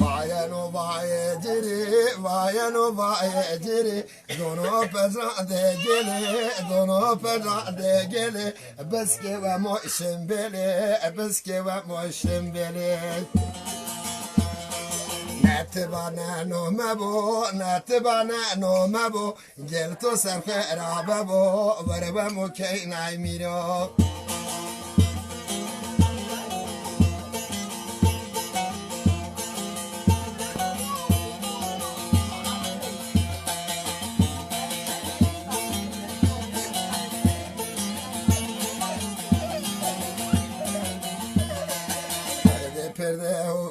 Vayano vaye jiri, vayano vaye jiri, dono pezan de gele, dono pezan de gele, beske ve mo shimbele, beske ve mo shimbele. Natibana no mabo, natibana no mabo, gel to serfe rababo, vareva mo kei naimiro.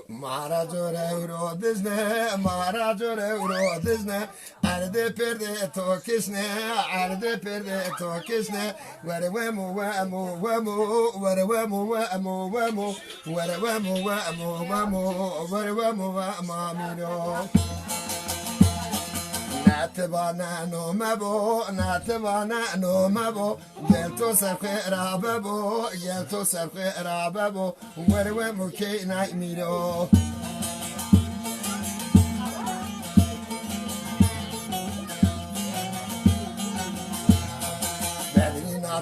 Maharajo dizne, Maharajo dizne, arde perde tokisne, arde perde tokisne, where wemo wemo wemo, where wemo wemo wemo, where wemo wemo wemo, where wemo wemo. Natibana no mabo, natibana no mabo, gelto serfe rababo, gelto serfe rababo, where we muke night miro.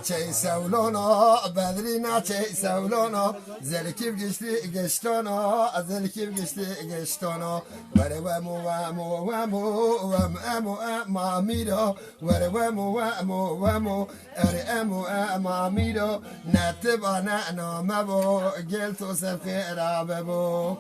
Çey savlono, bedrina çey savlono, zelkif geçti geçtono, zelkif geçti geçtono, vere vemu vemu vemu, vemu emamiro, vere vemu vemu vemu, ere emu emamiro, netibana no mabo, gelto sefer abebo.